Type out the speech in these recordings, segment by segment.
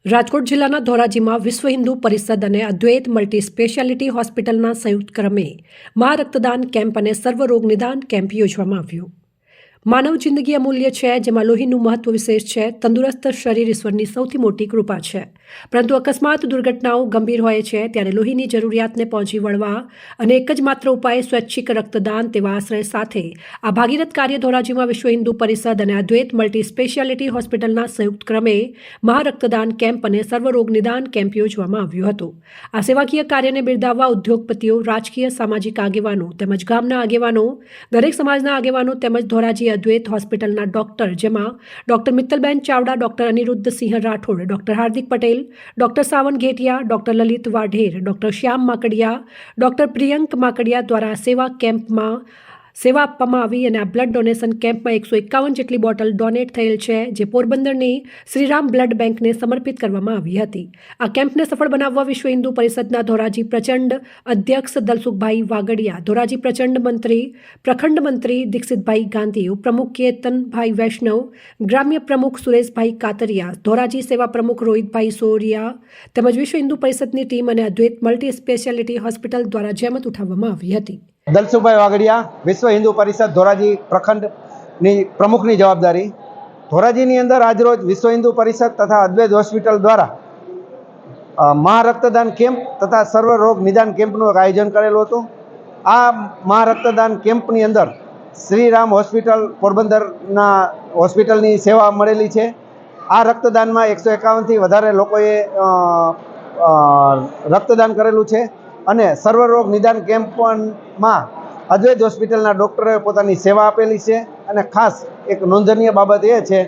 રાજકોટ જિલ્લાના ધોરાજીમાં વિશ્વ હિન્દુ પરિષદ અને અદ્વૈત મલ્ટી સ્પેશિયાલિટી હોસ્પિટલના સંયુક્ત ક્રમે મહા રક્તદાન કેમ્પ અને સર્વરોગ નિદાન કેમ્પ યોજવામાં આવ્યો। માનવ જિંદગી અમૂલ્ય છે, જેમાં લોહીનું મહત્વ વિશેષ છે। તંદુરસ્ત શરીર ઈશ્વરની સૌથી મોટી કૃપા છે, પરંતુ અકસ્માત દુર્ઘટનાઓ ગંભીર હોય છે ત્યારે લોહીની જરૂરિયાતને પહોંચી વળવા અને એક જ માત્ર ઉપાય સ્વૈચ્છિક રક્તદાન તેવા આશ્રય સાથે આ ભાગીરથ કાર્ય ધોરાજીમાં વિશ્વ હિન્દુ પરિષદ અને અદ્વૈત મલ્ટી સ્પેશિયાલિટી હોસ્પિટલના સંયુક્ત ક્રમે મહા રક્તદાન કેમ્પ અને સર્વરોગ નિદાન કેમ્પ યોજવામાં આવ્યો હતો। આ સેવાકીય કાર્યને બિરદાવવા ઉદ્યોગપતિઓ, રાજકીય સામાજિક આગેવાનો તેમજ ગામના આગેવાનો, દરેક સમાજના આગેવાનો તેમજ ધોરાજી અદ્વૈત હોસ્પિટલના ડોક્ટર, જેમાં ડોક્ટર મિત્તલબેન ચાવડા, ડોક્ટર અનિરુદ્ધ સિંહ રાઠોડ, ડોક્ટર હાર્દિક પટેલ, ડોક્ટર સાવન ઘેટિયા, ડોક્ટર લલિત વાઢેર, ડોક્ટર શ્યામ માકડિયા, ડોક્ટર પ્રિયંક માકડિયા દ્વારા સેવા કેમ્પમાં સેવા આપવામાં આવી અને આ બ્લડ ડોનેશન કેમ્પમાં 151 જેટલી બોટલ ડોનેટ થયેલ છે, જે પોરબંદરની શ્રીરામ બ્લડ બેંકને સમર્પિત કરવામાં આવી હતી। આ કેમ્પને સફળ બનાવવા વિશ્વ હિન્દુ પરિષદના ધોરાજી પ્રચંડ અધ્યક્ષ દલસુખભાઈ વાગડિયા, ધોરાજી પ્રખંડ મંત્રી દીક્ષિતભાઈ ગાંધી, ઉપપ્રમુખ કેતનભાઈ વૈષ્ણવ, ગ્રામ્ય પ્રમુખ સુરેશભાઈ કાતરિયા, ધોરાજી સેવા પ્રમુખ રોહિતભાઈ સોરિયા તેમજ વિશ્વ હિન્દુ પરિષદની ટીમ અને અદ્વૈત મલ્ટી સ્પેશિયાલિટી હોસ્પિટલ દ્વારા જહેમત ઉઠાવવામાં આવી હતી। દલસુખભાઈ વાગડિયા, વિશ્વ હિન્દુ પરિષદ ધોરાજી પ્રખંડની પ્રમુખની જવાબદારી। ધોરાજીની અંદર આજરોજ વિશ્વ હિન્દુ પરિષદ તથા અદ્વૈત હોસ્પિટલ દ્વારા મહા રક્તદાન કેમ્પ તથા સર્વ રોગ નિદાન કેમ્પનું એક આયોજન કરેલું હતું। આ મહા રક્તદાન કેમ્પની અંદર શ્રીરામ હોસ્પિટલ પોરબંદરના હોસ્પિટલની સેવા મળેલી છે। આ રક્તદાનમાં 151થી વધારે લોકોએ રક્તદાન કરેલું છે અને સર્વરોગ નિદાન કેમ્પમાં અદ્વૈત હોસ્પિટલના ડૉક્ટરોએ પોતાની સેવા આપેલી છે। અને ખાસ એક નોંધનીય બાબત એ છે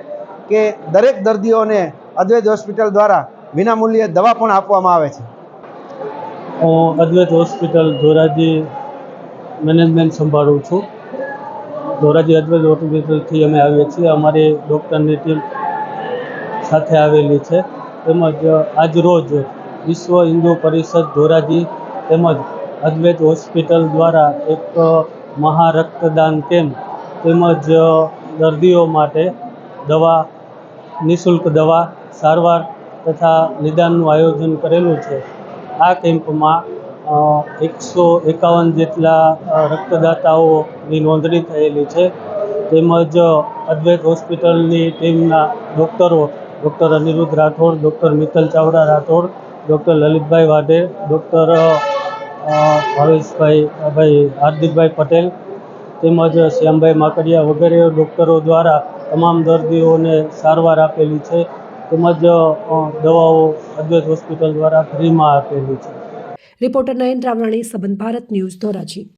કે દરેક દર્દીઓને અદ્વૈત હોસ્પિટલ દ્વારા વિનામૂલ્યે દવા પણ આપવામાં આવે છે। હું અદ્વૈત હોસ્પિટલ ધોરાજી મેનેજમેન્ટ સંભાળું છું। ધોરાજી અદ્વૈત હોસ્પિટલથી અમે આવીએ છીએ, અમારી ડૉક્ટરની ટીમ સાથે આવેલી છે। તેમજ આજરોજ વિશ્વ હિન્દુ પરિષદ ધોરાજી તેમજ અદ્વૈત હોસ્પિટલ દ્વારા એક મહા રક્તદાન કેમ્પ તેમજ દર્દીઓ માટે દવા, નિઃશુલ્ક દવા, સારવાર તથા નિદાનનું આયોજન કરેલું છે। આ કેમ્પમાં 151 જેટલા રક્તદાતાઓની નોંધણી થયેલી છે। તેમજ અદ્વૈત હોસ્પિટલની ટીમના ડૉક્ટરો, doctor Aniruddh Rathod, doctor Mittal Chavda Rathod, doctor Lalitbhai Vadher, doctor Hardikbhai Patel તેમજ શ્યામભાઈ માકડિયા વગેરે ડૉક્ટરો દ્વારા તમામ દર્દીઓને સારવાર આપેલી છે તેમજ દવાઓ અદ્વૈત હોસ્પિટલ દ્વારા ફ્રીમાં આપેલી છે। રિપોર્ટર નયન રાવરાણી, સંબંધ ભારત ન્યૂઝ, ધોરાજી।